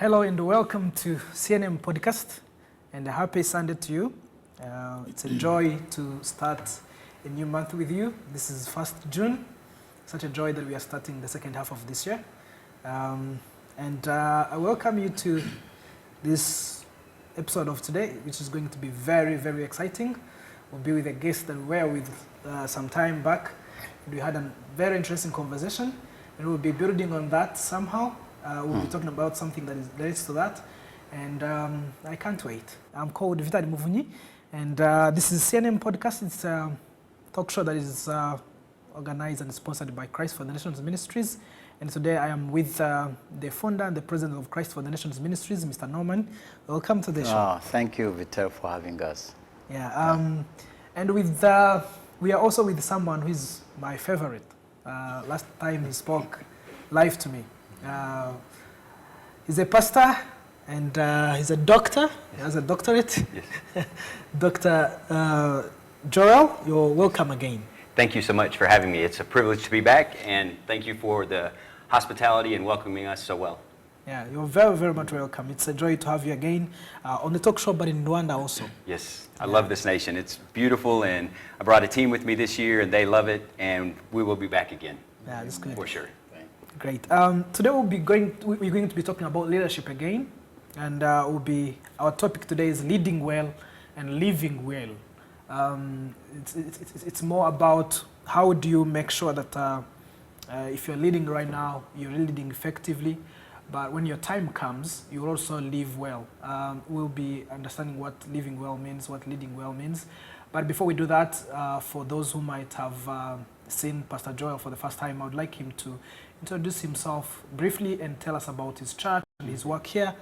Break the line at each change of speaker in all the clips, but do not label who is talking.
Hello and welcome to CNM Podcast, and a happy Sunday to you. It's a joy to start a new month with you. This is 1st June. Such a joy that we are starting the second half of this year. I welcome you to this episode of today, which is going to be very, very exciting. We'll be with a guest that we were with some time back. We had a very interesting conversation, and we'll be building on that somehow. We'll be talking about something that is related to that, and I can't wait. I'm called MUVUNYI, and this is CNM Podcast. It's a talk show that is organized and sponsored by Christ for the Nations Ministries. And today I am with the founder and the president of Christ for the Nations Ministries, Mr. Norman. Welcome to the show.
Thank you, Vital, for having us.
Yeah, and with we are also with someone who is my favorite. Last time he spoke live to me. He's a pastor and he's a doctor. He has a doctorate.
Yes.
Dr. Joel, you're welcome again.
Thank you so much for having me. It's a privilege to be back, and thank you for the hospitality and welcoming us so well.
Yeah, you're very, very much welcome. It's a joy to have you again on the talk show, but in Rwanda also.
Yes, I love this nation. It's beautiful, and I brought a team with me this year, and they love it, and we will be back again.
Yeah, that's good.
For sure.
Great. Today we're going to be talking about leadership again, and our topic today is leading well and living well. It's more about how do you make sure that if you're leading right now, you're leading effectively, but when your time comes, you also live well. We'll be understanding what living well means, what leading well means. But before we do that, for those who might have seen Pastor Joel for the first time, I would like him to introduce himself briefly and tell us about his church and his work here.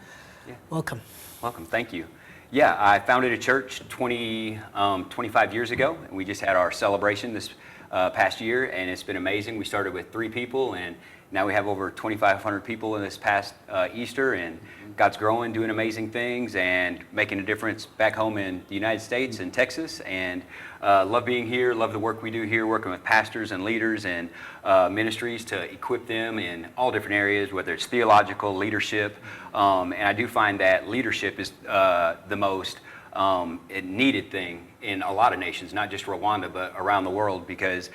Yeah.
Welcome.
Welcome, thank you. Yeah, I founded a church 25 years ago, and we just had our celebration this past year, and it's been amazing. We started with 3 people, and now we have over 2,500 people in this past Easter, and God's growing, doing amazing things, and making a difference back home in the United States and Texas, and love being here, love the work we do here, working with pastors and leaders and ministries to equip them in all different areas, whether it's theological, leadership, and I do find that leadership is the most needed thing in a lot of nations, not just Rwanda, but around the world, because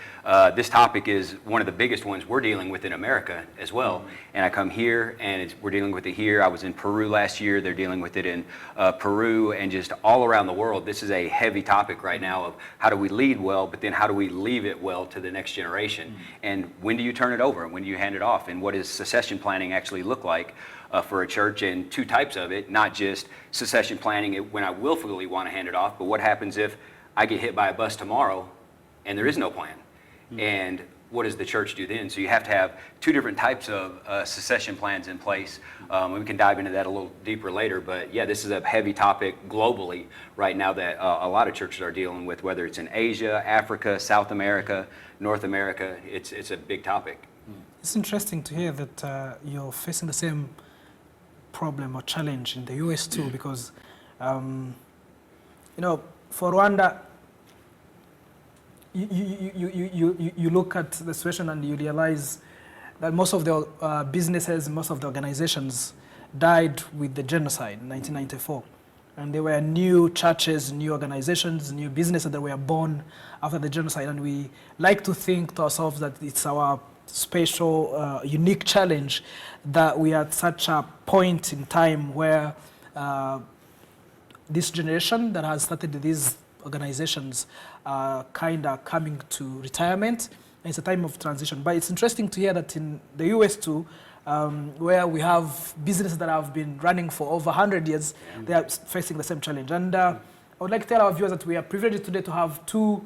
this topic is one of the biggest ones we're dealing with in America as well. And I come here, and we're dealing with it here. I was in Peru last year. They're dealing with it in Peru, and just all around the world. This is a heavy topic right now of how do we lead well, but then how do we leave it well to the next generation? And when do you turn it over? When do you hand it off? And what does succession planning actually look like for a church? And 2 types of it, not just succession planning when I willfully want to hand it off, but what happens if I get hit by a bus tomorrow and there is no plan? And what does the church do then? So you have to have 2 different types of succession plans in place. We can dive into that a little deeper later, but yeah, this is a heavy topic globally right now that a lot of churches are dealing with, whether it's in Asia, Africa, South America, North America. It's a big topic.
It's interesting to hear that you're facing the same problem or challenge in the US too, because for Rwanda, you look at the situation and you realize that most of the businesses, most of the organizations died with the genocide in 1994. And there were new churches, new organizations, new businesses that were born after the genocide. And we like to think to ourselves that it's our special, unique challenge that we are at such a point in time where this generation that has started these organizations are kind of coming to retirement. And it's a time of transition. But it's interesting to hear that in the US too, where we have businesses that have been running for over 100 years, they are facing the same challenge. And I would like to tell our viewers that we are privileged today to have 2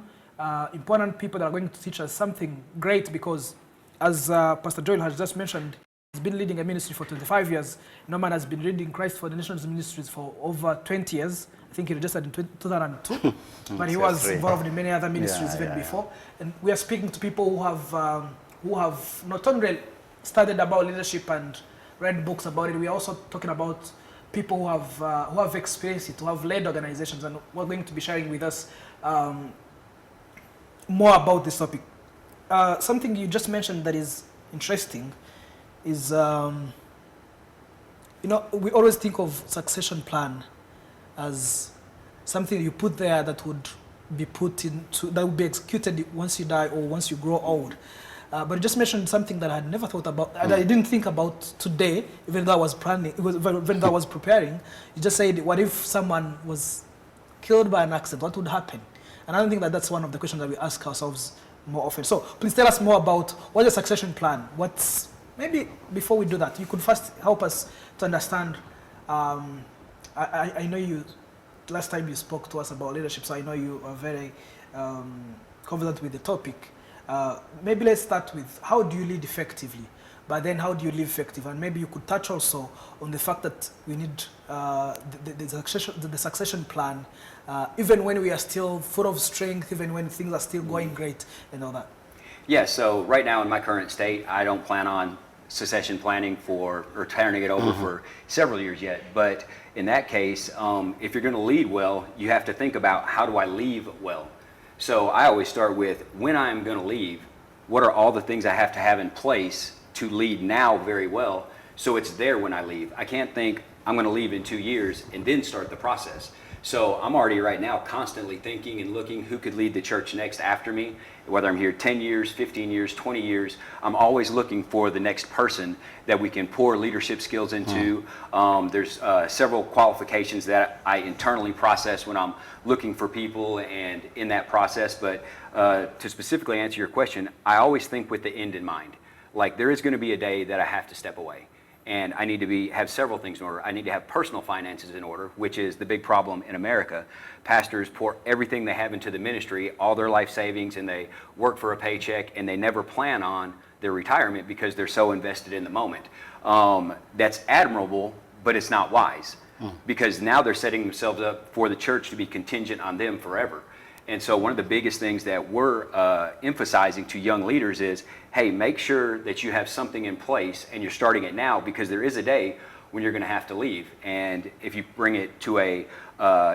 important people that are going to teach us something great, because as Pastor Joel has just mentioned, he's been leading a ministry for 25 years. Norman has been leading Christ for the Nations Ministries for over 20 years. I think he registered in 2002, but he was involved in many other ministries even before. And we are speaking to people who have not only studied about leadership and read books about it. We are also talking about people who have experienced it, who have led organizations, and we're going to be sharing with us more about this topic. Something you just mentioned that is interesting is You know, we always think of succession plan as something you put there that would be put into, that would be executed once you die or once you grow old. But you just mentioned something that I had never thought about, and I didn't think about today, even though I was planning, even though I was preparing. You just said, what if someone was killed by an accident? What would happen? And I don't think that that's one of the questions that we ask ourselves more often. So please tell us more about what's your succession plan. Maybe before we do that, you could first help us to understand. I know you, last time you spoke to us about leadership, so I know you are very confident with the topic. Maybe let's start with how do you lead effectively, but then how do you live effective? And maybe you could touch also on the fact that we need the succession plan, even when we are still full of strength, even when things are still going great and all that.
Yeah, so right now in my current state, I don't plan on succession planning or turning it over for several years yet. But in that case, if you're going to lead well, you have to think about how do I leave well. So I always start with when I'm going to leave, what are all the things I have to have in place to lead now very well so it's there when I leave. I can't think I'm going to leave in 2 years and then start the process. So I'm already right now constantly thinking and looking who could lead the church next after me, whether I'm here 10 years, 15 years, 20 years. I'm always looking for the next person that we can pour leadership skills into. There's several qualifications that I internally process when I'm looking for people and in that process. But to specifically answer your question, I always think with the end in mind. Like there is going to be a day that I have to step away. And I need to have several things in order. I need to have personal finances in order, which is the big problem in America. Pastors pour everything they have into the ministry, all their life savings, and they work for a paycheck, and they never plan on their retirement because they're so invested in the moment. That's admirable, but it's not wise because now they're setting themselves up for the church to be contingent on them forever. And so one of the biggest things that we're emphasizing to young leaders is, hey, make sure that you have something in place and you're starting it now because there is a day when you're going to have to leave. And if you bring it to a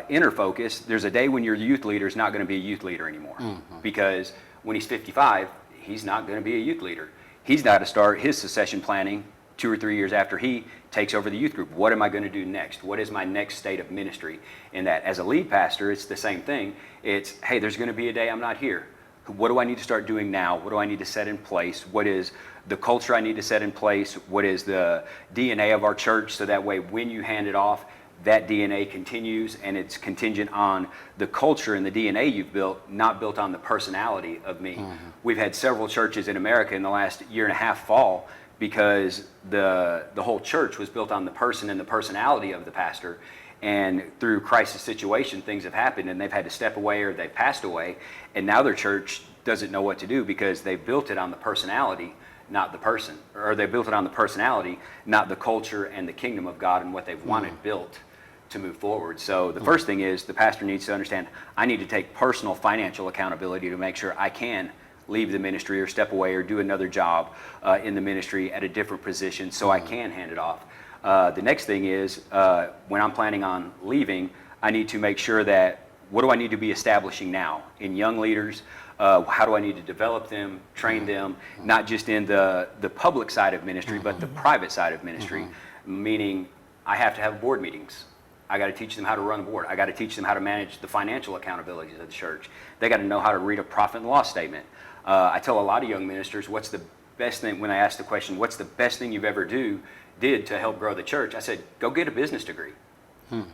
inner focus, there's a day when your youth leader is not going to be a youth leader anymore because when he's 55, he's not going to be a youth leader. He's got to start his succession planning 2 or 3 years after he takes over the youth group. What am I going to do next? What is my next state of ministry? And that as a lead pastor, it's the same thing. It's, hey, there's going to be a day I'm not here. What do I need to start doing now? What do I need to set in place? What is the culture I need to set in place? What is the DNA of our church? So that way, when you hand it off, that DNA continues and it's contingent on the culture and the DNA you've built, not built on the personality of me. We've had several churches in America in the last year and a half fall because the whole church was built on the person and the personality of the pastor. And through crisis situation, things have happened and they've had to step away or they've passed away. And now their church doesn't know what to do because they built it on the personality, not the person. Or they built it on the personality, not the culture and the kingdom of God and what they've wanted built to move forward. So the first thing is the pastor needs to understand, I need to take personal financial accountability to make sure I can leave the ministry or step away or do another job in the ministry at a different position so I can hand it off. The next thing is when I'm planning on leaving, I need to make sure that what do I need to be establishing now in young leaders? How do I need to develop them, train them, not just in the public side of ministry, but the private side of ministry, meaning I have to have board meetings. I got to teach them how to run a board. I got to teach them how to manage the financial accountabilities of the church. They got to know how to read a profit and loss statement. I tell a lot of young ministers, what's the best thing, when I ask the question, what's the best thing you've ever did to help grow the church? I said, go get a business degree.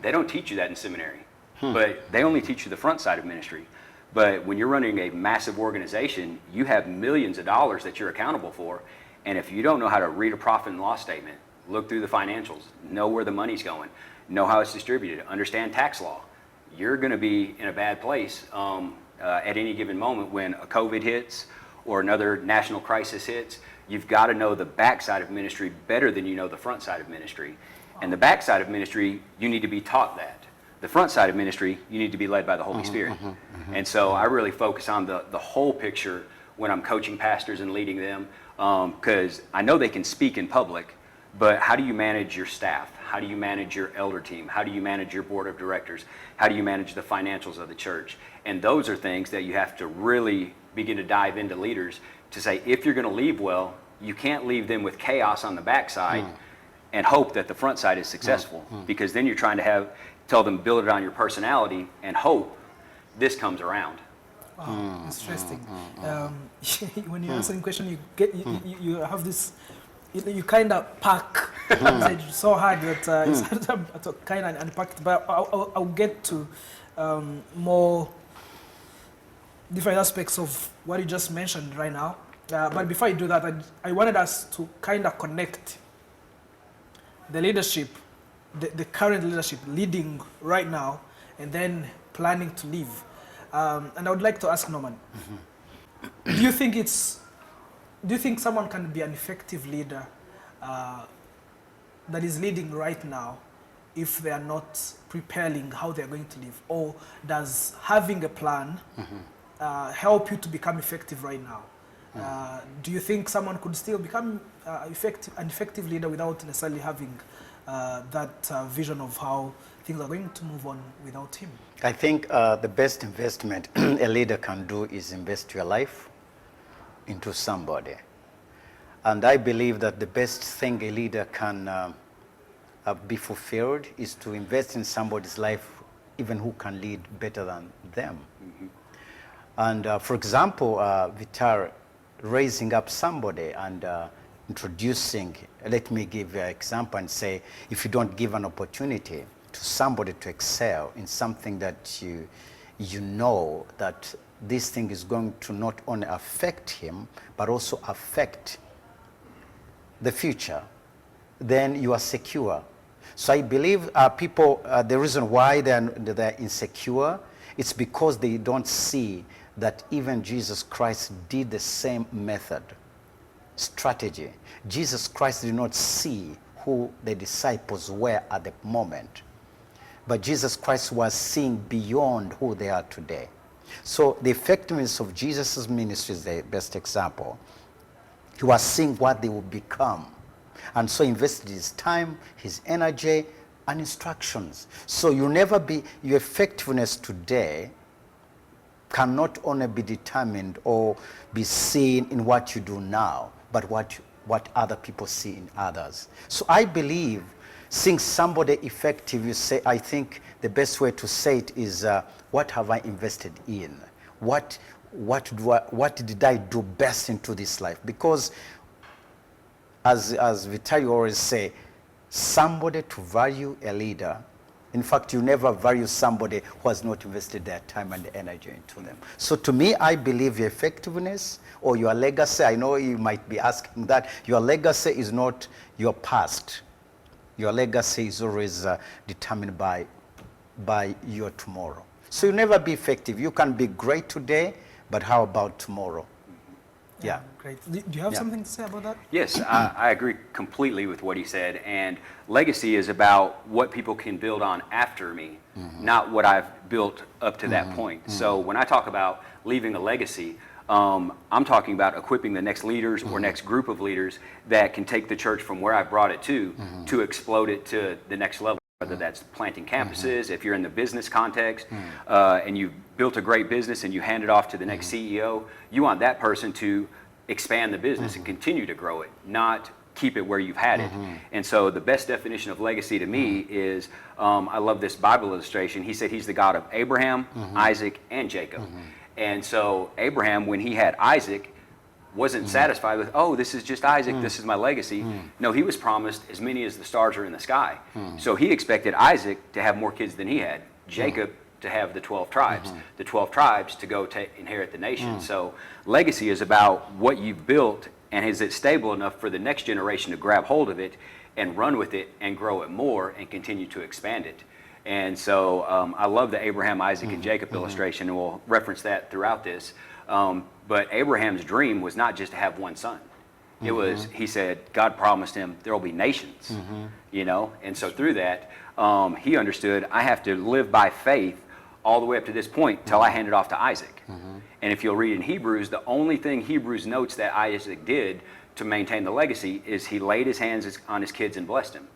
They don't teach you that in seminary, but they only teach you the front side of ministry. But when you're running a massive organization, you have millions of dollars that you're accountable for. And if you don't know how to read a profit and loss statement, look through the financials, know where the money's going, know how it's distributed, understand tax law, you're going to be in a bad place at any given moment when a COVID hits or another national crisis hits. You've got to know the backside of ministry better than you know the front side of ministry. And the backside of ministry, you need to be taught that. The front side of ministry, you need to be led by the Holy Spirit. And so I really focus on the whole picture when I'm coaching pastors and leading them, because I know they can speak in public, but how do you manage your staff? How do you manage your elder team? How do you manage your board of directors? How do you manage the financials of the church? And those are things that you have to really begin to dive into leaders to say, if you're going to leave well, you can't leave them with chaos on the backside. and hope that the front side is successful, because then you're trying to tell them, build it on your personality and hope this comes around.
Wow, interesting. When you're answering question, you have this, you kind of pack message so hard that it's hard to kind of unpack it. But I'll get to more different aspects of what you just mentioned right now. But before I do that, I wanted us to kind of connect the leadership, the current leadership leading right now, and then planning to leave. And I would like to ask Norman, do you think someone can be an effective leader that is leading right now if they are not preparing how they're going to live? Or does having a plan help you to become effective right now? Do you think someone could still become an effective leader without necessarily having that vision of how things are going to move on without him?
I think the best investment a leader can do is invest your life into somebody. And I believe that the best thing a leader can be fulfilled is to invest in somebody's life, even who can lead better than them. And for example, Vitar raising up somebody and introducing, let me give you an example and say, if you don't give an opportunity to somebody to excel in something that you know that this thing is going to not only affect him, but also affect the future, then you are secure. So I believe people, the reason why they're insecure, it's because they don't see that even Jesus Christ did the same method, strategy. Jesus Christ did not see who the disciples were at the moment, but Jesus Christ was seeing beyond who they are today. So the effectiveness of Jesus' ministry is the best example. He was seeing what they would become, and so invested his time, his energy, and instructions. So you'll never be, your effectiveness today cannot only be determined or be seen in what you do now, but what other people see in others. So I believe seeing somebody effective, you say, I think the best way to say it is, what have I invested in? What did I do best into this life? Because as Vitali always say, somebody to value a leader, in fact, you never value somebody who has not invested their time and energy into them. So to me, I believe your effectiveness or your legacy, I know you might be asking that, your legacy is not your past. Your legacy is always determined by your tomorrow. So you'll never be effective. You can be great today, but how about tomorrow? Yeah.
Great. Do you have something to say about that?
Yes, I agree completely with what he said. And legacy is about what people can build on after me, not what I've built up to that point. So when I talk about leaving a legacy, I'm talking about equipping the next leaders or next group of leaders that can take the church from where I brought it to explode it to the next level. Whether that's planting campuses, if you're in the business context and you've built a great business and you hand it off to the next CEO, you want that person to expand the business and continue to grow it, not keep it where you've had it. And so the best definition of legacy to me is, I love this Bible illustration. He said he's the God of Abraham, Isaac, and Jacob. And so Abraham, when he had Isaac, wasn't satisfied with, oh, this is just Isaac, this is my legacy. No, he was promised as many as the stars are in the sky. So he expected Isaac to have more kids than he had, Jacob to have the 12 tribes, the 12 tribes to go inherit the nation. So legacy is about what you've built, and is it stable enough for the next generation to grab hold of it and run with it and grow it more and continue to expand it. And so I love the Abraham, Isaac, and Jacob illustration, and we'll reference that throughout this. But Abraham's dream was not just to have one son. It was, he said, God promised him there will be nations, you know? And so through that, he understood, I have to live by faith all the way up to this point till I hand it off to Isaac. And if you'll read in Hebrews, the only thing Hebrews notes that Isaac did to maintain the legacy is he laid his hands on his kids and blessed him.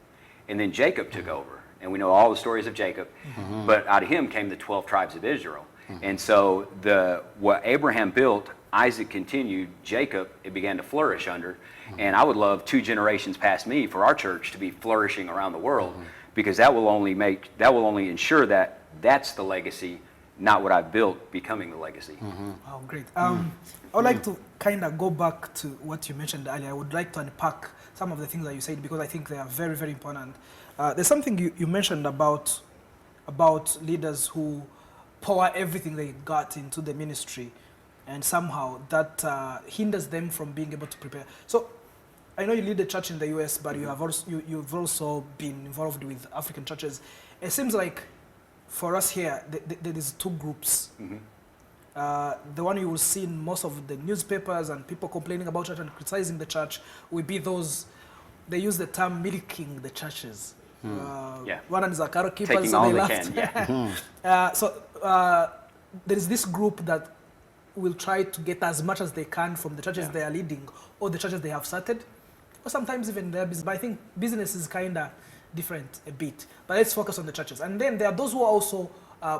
And then Jacob took over. And we know all the stories of Jacob, but out of him came the 12 tribes of Israel. And so what Abraham built, Isaac continued, Jacob, it began to flourish under. And I would love 2 generations past me for our church to be flourishing around the world, because that will only ensure that that's the legacy, not what I've built becoming the legacy.
Oh, great. I would like to kind of go back to what you mentioned earlier. I would like to unpack some of the things that you said, because I think they are very, very important. There's something you mentioned about leaders who pour everything they got into the ministry, and somehow that hinders them from being able to prepare. So I know you lead the church in the US, but you've also been involved with African churches. It seems like for us here, there is 2 groups. The one you will see in most of the newspapers and people complaining about church and criticizing the church will be those, they use the term milking the churches. One is a cattle keepers,
Taking
so
all
they
they
laughed.
can,
So there is this group that will try to get as much as they can from the churches they are leading or the churches they have started, or sometimes even their business. But I think business is kind of different a bit. But let's focus on the churches. And then there are those who are also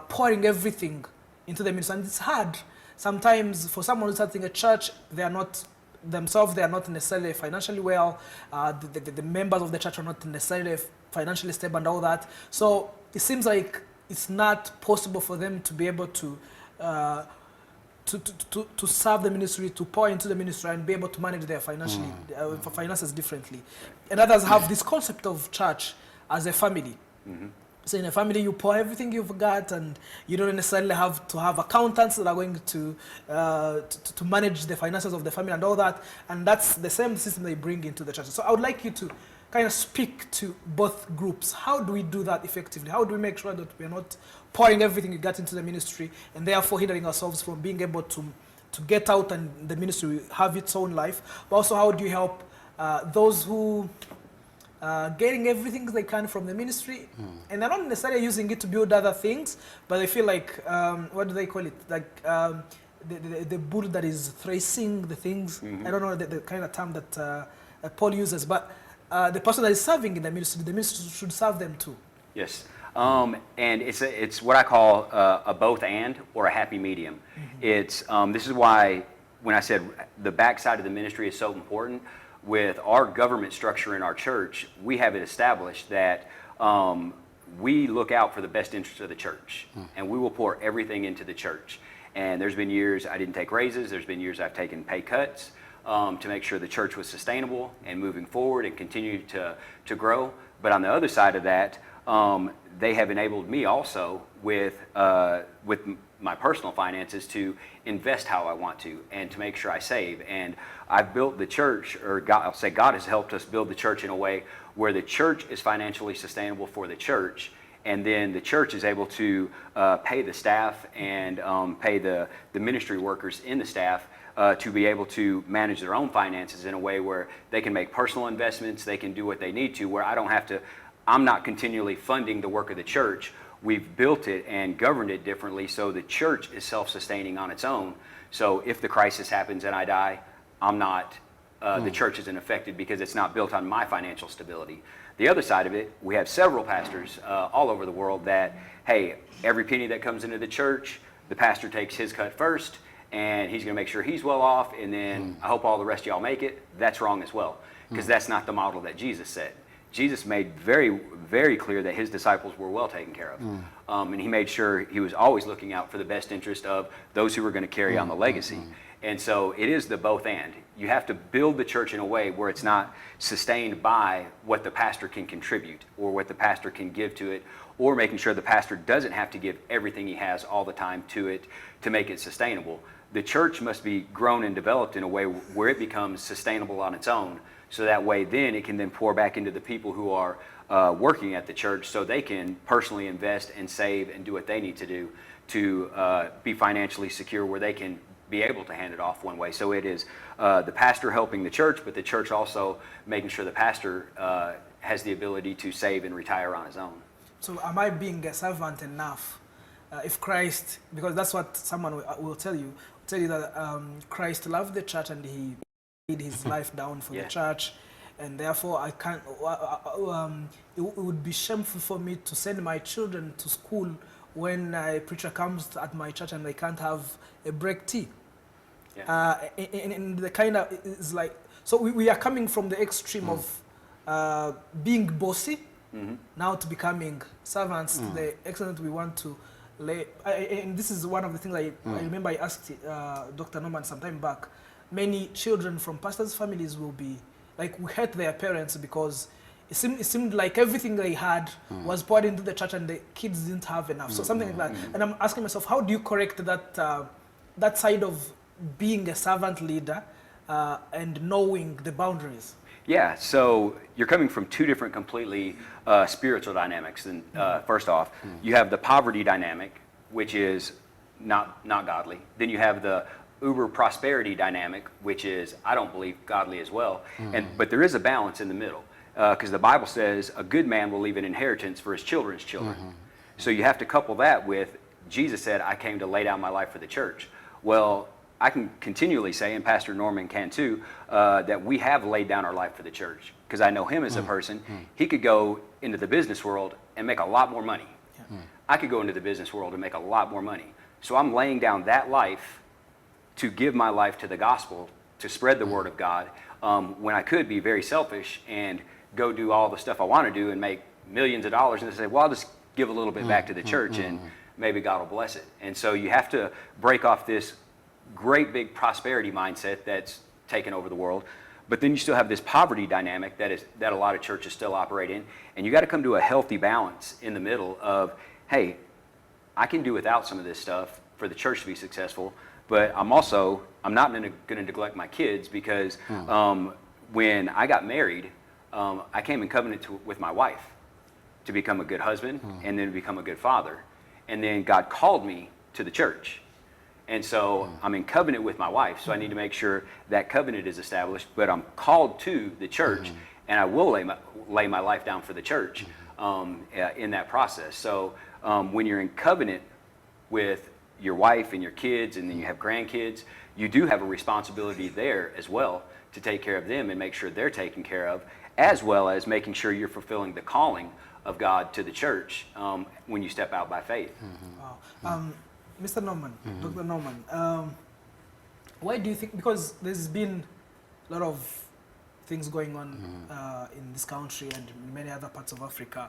pouring everything into the ministry. And it's hard sometimes for someone who's starting a church, they are not themselves, they are not necessarily financially well. The members of the church are not necessarily financially stable and all that. So it seems like it's not possible for them to be able to serve the ministry, to pour into the ministry and be able to manage their finances differently. And others have this concept of church as a family. So in a family, you pour everything you've got, and you don't necessarily have to have accountants that are going to manage the finances of the family and all that. And that's the same system they bring into the church. So I would like you to kind of speak to both groups. How do we do that effectively? How do we make sure that we're not pouring everything we got into the ministry and therefore hindering ourselves from being able to get out and the ministry have its own life? But also, how do you help those who getting everything they can from the ministry, and they're not necessarily using it to build other things, but they feel like, what do they call it? Like the bull that is thrashing the things. I don't know the kind of term that Paul uses, but the person that is serving in the ministry should serve them too.
Yes. And it's what I call a both and, or a happy medium. It's this is why when I said the backside of the ministry is so important. With our government structure in our church, we have it established that we look out for the best interest of the church, and we will pour everything into the church. And there's been years I didn't take raises. There's been years I've taken pay cuts to make sure the church was sustainable and moving forward and continue to grow. But on the other side of that, they have enabled me also with my personal finances to invest how I want to and to make sure I save. And I've built the church, or God has helped us build the church in a way where the church is financially sustainable for the church, and then the church is able to pay the staff and pay the ministry workers in the staff to be able to manage their own finances in a way where they can make personal investments, they can do what they need to, where I'm not continually funding the work of the church. We've built it and governed it differently so the church is self-sustaining on its own. So if the crisis happens and I die, I'm not, the church isn't affected because it's not built on my financial stability. The other side of it, we have several pastors all over the world that, hey, every penny that comes into the church, the pastor takes his cut first, and he's going to make sure he's well off, and then I hope all the rest of y'all make it. That's wrong as well, because that's not the model that Jesus set. Jesus made very, very clear that his disciples were well taken care of. And he made sure he was always looking out for the best interest of those who were going to carry on the legacy. And so it is the both and. You have to build the church in a way where it's not sustained by what the pastor can contribute or what the pastor can give to it, or making sure the pastor doesn't have to give everything he has all the time to it to make it sustainable. The church must be grown and developed in a way where it becomes sustainable on its own. So that way then it can then pour back into the people who are working at the church, so they can personally invest and save and do what they need to do to be financially secure, where they can be able to hand it off one way. So it is the pastor helping the church, but the church also making sure the pastor has the ability to save and retire on his own. So
am I being a servant enough if Christ, because that's what someone will tell you that Christ loved the church and he laid his life down for the church, and therefore I can't, it would be shameful for me to send my children to school when a preacher comes at my church and they can't have a break tea. in the kind of, is like, so we are coming from the extreme of being bossy, now to becoming servants, to the extent we want to lay, and this is one of the things I remember I asked Dr. Norman some time back. Many children from pastors' families will be, like, we hate their parents because it seemed like everything they had was poured into the church and the kids didn't have enough. So something like that. And I'm asking myself, how do you correct that, that side of being a servant leader and knowing the boundaries?
Yeah, so you're coming from two different completely spiritual dynamics. And first off, you have the poverty dynamic, which is not godly. Then you have the uber prosperity dynamic, which is, I don't believe, godly as well. But there is a balance in the middle, because the Bible says a good man will leave an inheritance for his children's children. So you have to couple that with, Jesus said, I came to lay down my life for the church. Well, I can continually say, and Pastor Norman can too, that we have laid down our life for the church, because I know him as a person. He could go into the business world and make a lot more money. I could go into the business world and make a lot more money. So I'm laying down that life to give my life to the gospel, to spread the word of God, when I could be very selfish and go do all the stuff I want to do and make millions of dollars and say, well, I'll just give a little bit back to the church and maybe God will bless it. And so you have to break off this great big prosperity mindset that's taken over the world, but then you still have this poverty dynamic that a lot of churches still operate in, and you got to come to a healthy balance in the middle of, hey, I can do without some of this stuff for the church to be successful, but I'm not going to neglect my kids, because when I got married, I came in covenant with my wife to become a good husband and then become a good father, and then God called me to the church. And so I'm in covenant with my wife, so I need to make sure that covenant is established, but I'm called to the church, and I will lay my life down for the church in that process. So when you're in covenant with your wife and your kids, and then you have grandkids, you do have a responsibility there as well to take care of them and make sure they're taken care of, as well as making sure you're fulfilling the calling of God to the church when you step out by faith.
Wow. Mr. Norman, Dr. Norman, why do you think, because there's been a lot of things going on in this country and in many other parts of Africa,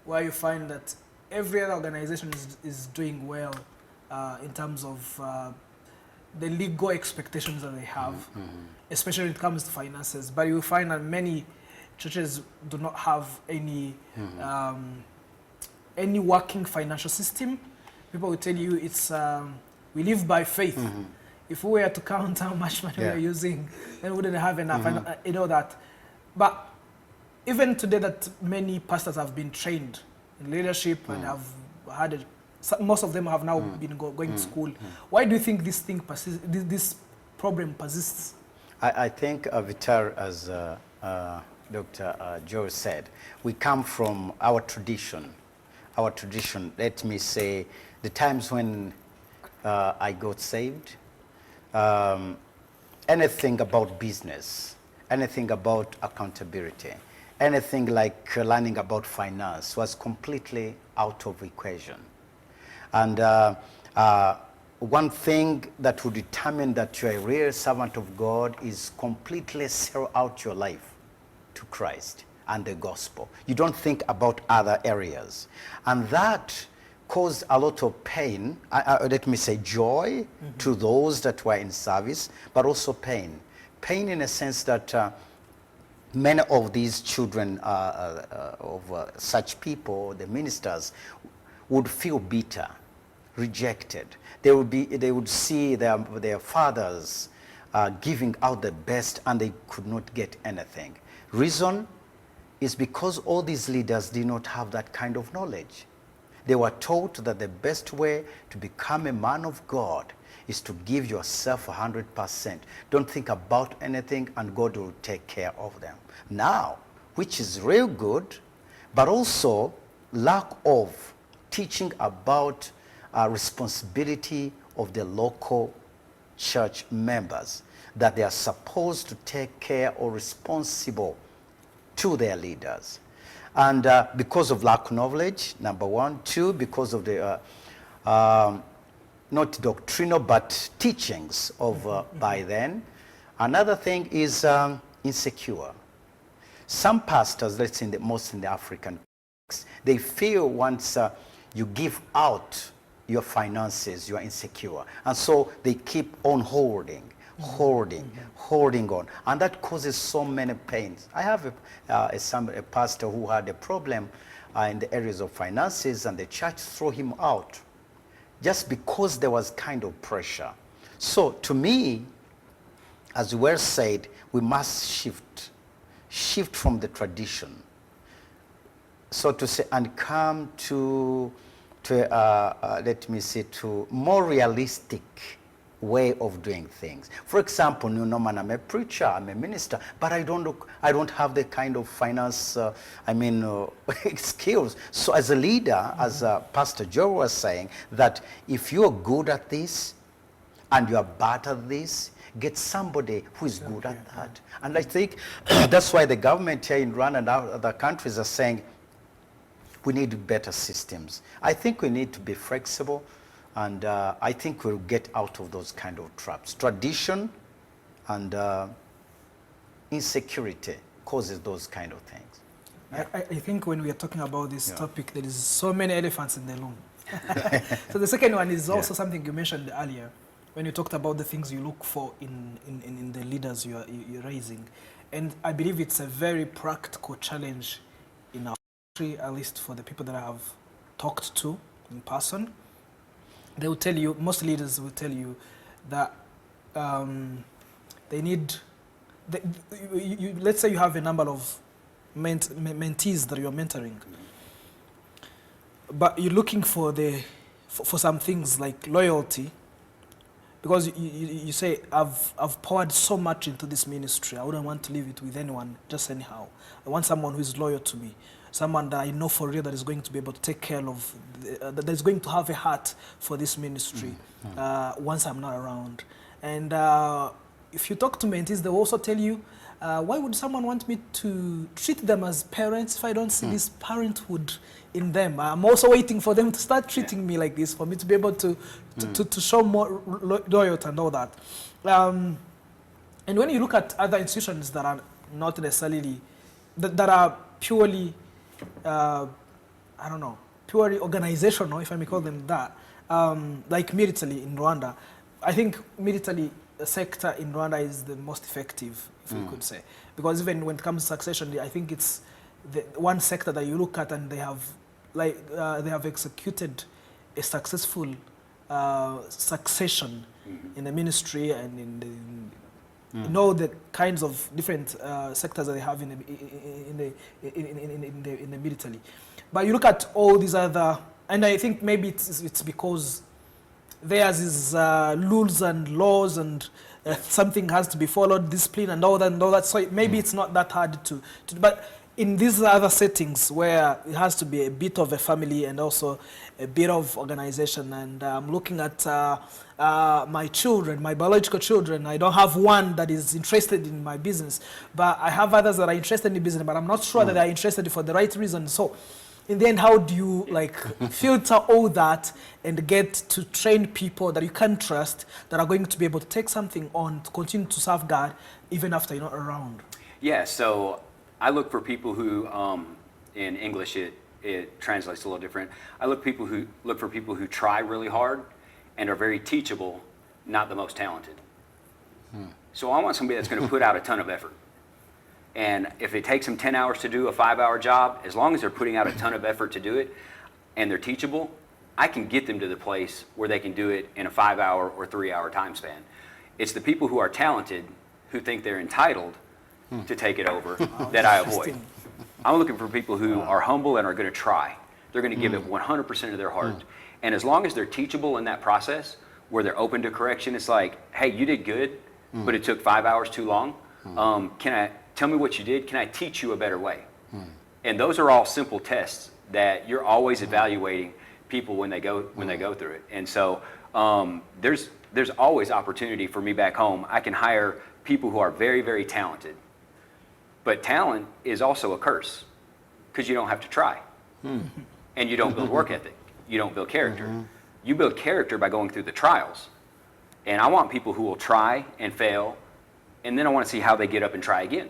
where you find that every other organization is doing well in terms of the legal expectations that they have, especially when it comes to finances, but you find that many churches do not have any working financial system. People will tell you it's we live by faith. If we were to count how much money we are using, then we wouldn't have enough. I know that. But even today, that many pastors have been trained in leadership and have had most of them have now been going to school. Why do you think this thing persists? This problem persists?
I think, Vitar, as Dr. Joe said, we come from our tradition. Our tradition, let me say, the times when I got saved, anything about business, anything about accountability, anything like learning about finance was completely out of equation. And one thing that would determine that you're a real servant of God is completely sell out your life to Christ and the gospel. You don't think about other areas. And that caused a lot of pain, let me say joy, to those that were in service, but also pain. Pain in a sense that many of these children of such people, the ministers, would feel bitter, rejected. They would see their fathers giving out the best, and they could not get anything. Reason is because all these leaders did not have that kind of knowledge. They were taught that the best way to become a man of God is to give yourself 100%. Don't think about anything, and God will take care of them. Now, which is real good, but also lack of teaching about responsibility of the local church members, that they are supposed to take care or responsible to their leaders. And because of lack of knowledge, number one. Two, because of the not doctrinal, but teachings of by then. Another thing is insecure. Some pastors, let's say most in the African context, they feel once you give out your finances, you are insecure. And so they keep on hoarding on. And that causes so many pains. I have a pastor who had a problem in the areas of finances, and the church threw him out just because there was kind of pressure. So to me, as well said, we must shift from the tradition, so to say, and come to let me say, to more realistic way of doing things. For example, Norman, I'm a preacher, I'm a minister, but I don't have the kind of finance, skills. So as a leader, as Pastor Joe was saying, that if you're good at this and you are bad at this, get somebody who is good at that. And I think that's why the government here in Rwanda and other countries are saying we need better systems. I think we need to be flexible, and I think we'll get out of those kind of traps. Tradition and insecurity causes those kind of things.
I think when we are talking about this topic, there is so many elephants in the room. So the second one is also something you mentioned earlier, when you talked about the things you look for in the leaders you're raising. And I believe it's a very practical challenge in our country, at least for the people that I have talked to in person. They will tell you, most leaders will tell you that they need, let's say you have a number of mentees that you're mentoring, but you're looking for some things like loyalty, because you say, I've poured so much into this ministry, I wouldn't want to leave it with anyone just anyhow. I want someone who is loyal to me, someone that I know for real that is going to be able to take care of, that is going to have a heart for this ministry once I'm not around. And if you talk to mentees, they will also tell you, why would someone want me to treat them as parents if I don't see this parenthood in them? I'm also waiting for them to start treating me like this, for me to be able to show more loyalty and all that. And when you look at other institutions that are not necessarily, that are purely, purely organizational, if I may call them that, like military in Rwanda, I think military sector in Rwanda is the most effective, if we could say, because even when it comes to succession, I think it's the one sector that you look at and they have executed a successful succession in the ministry and in all the kinds of different sectors that they have in the military. But you look at all these other, and I think maybe it's because theirs is rules and laws and something has to be followed, discipline and all that. So maybe it's not that hard to but in these other settings where it has to be a bit of a family and also a bit of organization, and I'm looking at my children, my biological children. I don't have one that is interested in my business, but I have others that are interested in business, but I'm not sure that they are interested for the right reason. So in the end, how do you filter all that and get to train people that you can trust, that are going to be able to take something on to continue to serve God even after you're not around?
Yeah, so I look for people who, in English it translates a little different. I look for people who try really hard and are very teachable, not the most talented. So I want somebody that's going to put out a ton of effort. And if it takes them 10 hours to do a 5-hour job, as long as they're putting out a ton of effort to do it and they're teachable, I can get them to the place where they can do it in a 5-hour or 3-hour time span. It's the people who are talented, who think they're entitled to take it over, that I avoid. I'm looking for people who are humble and are going to try. They're going to give it 100% of their heart. And as long as they're teachable in that process, where they're open to correction, it's like, hey, you did good, but it took 5 hours too long. Tell me what you did. Can I teach you a better way? And those are all simple tests that you're always evaluating people when they go through it. And so there's always opportunity for me back home. I can hire people who are very, very talented. But talent is also a curse, because you don't have to try. And you don't build work ethic. You don't build character. You build character by going through the trials. And I want people who will try and fail, and then I want to see how they get up and try again.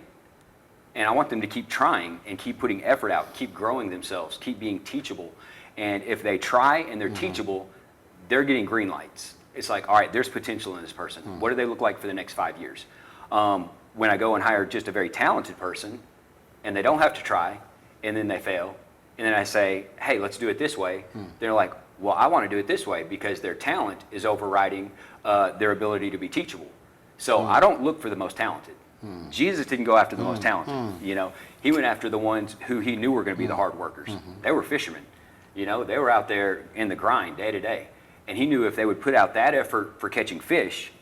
And I want them to keep trying and keep putting effort out, keep growing themselves, keep being teachable. And if they try and they're teachable, they're getting green lights. It's like, all right, there's potential in this person. What do they look like for the next 5 years? When I go and hire just a very talented person, and they don't have to try, and then they fail, and then I say, hey, let's do it this way, they're like, well, I want to do it this way, because their talent is overriding their ability to be teachable. So I don't look for the most talented. Jesus didn't go after the most talented. You know, he went after the ones who he knew were going to be the hard workers. They were fishermen. You know, they were out there in the grind day to day. And he knew if they would put out that effort for catching fish,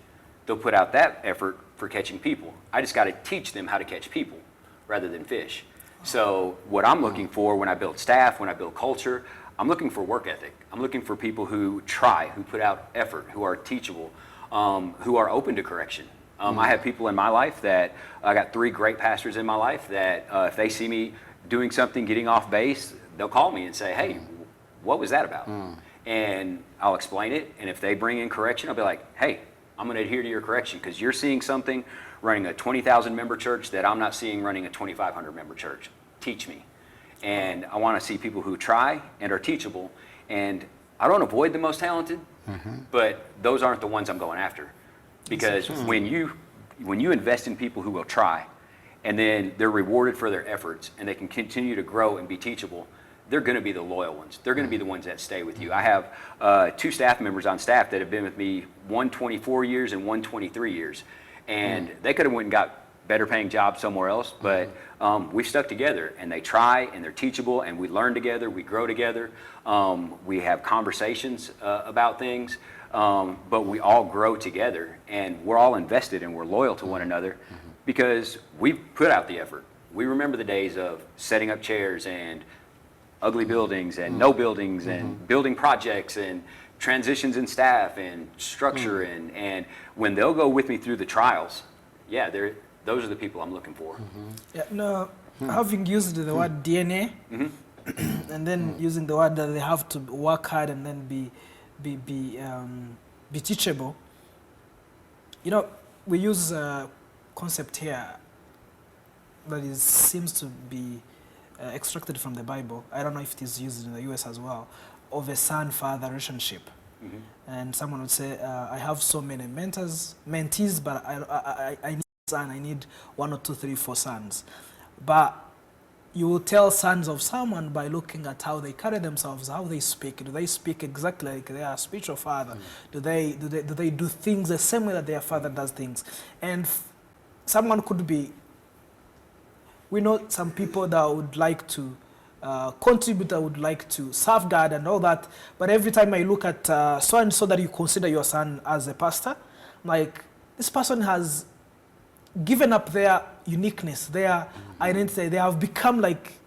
they'll put out that effort for catching people. I just got to teach them how to catch people rather than fish. So what I'm looking for when I build staff, when I build culture, I'm looking for work ethic. I'm looking for people who try, who put out effort, who are teachable, who are open to correction. I have people in my life that, I got 3 great pastors in my life that if they see me doing something, getting off base, they'll call me and say, hey, what was that about? And I'll explain it. And if they bring in correction, I'll be like, hey, I'm going to adhere to your correction, because you're seeing something running a 20,000 member church that I'm not seeing running a 2,500 member church. Teach me. And I want to see people who try and are teachable. And I don't avoid the most talented, but those aren't the ones I'm going after. Because when you invest in people who will try, and then they're rewarded for their efforts, and they can continue to grow and be teachable, they're going to be the loyal ones. They're going to be the ones that stay with you. I have 2 staff members on staff that have been with me, one 24 years and one 23 years. And they could have went and got better paying jobs somewhere else, but we've stuck together, and they try, and they're teachable, and we learn together, we grow together, we have conversations about things, but we all grow together, and we're all invested, and we're loyal to one another because we've put out the effort. We remember the days of setting up chairs and ugly buildings and no buildings and building projects and transitions in staff and structure, and when they'll go with me through the trials, yeah, those are the people I'm looking for.
Yeah, no, having used the word DNA, and then using the word that they have to work hard and then be teachable. You know, we use a concept here that seems to be extracted from the Bible. I don't know if it is used in the US as well, of a son-father relationship. And someone would say, I have so many mentees, but I need a son, I need 1 or 2, 3, 4 sons. But you will tell sons of someone by looking at how they carry themselves, how they speak. Do they speak exactly like their spiritual father? Do they do things the same way that their father does things? And someone could be, we know some people that would like to contribute, that would like to serve God and all that, but every time I look at so-and-so that you consider your son as a pastor, like, this person has given up their uniqueness, their identity. They have become like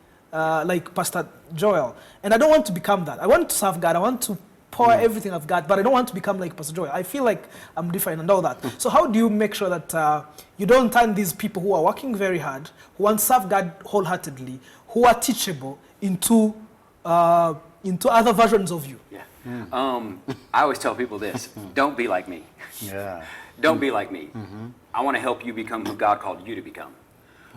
Pastor Joel. And I don't want to become that. I want to serve God. I want to pour everything I've got, but I don't want to become like Pastor Joel. I feel like I'm different and all that. So how do you make sure that you don't turn these people who are working very hard, who want to serve God wholeheartedly, who are teachable, into other versions of you?
Yeah. I always tell people this: don't be like me.
Yeah.
Don't be like me. I want to help you become who God called you to become.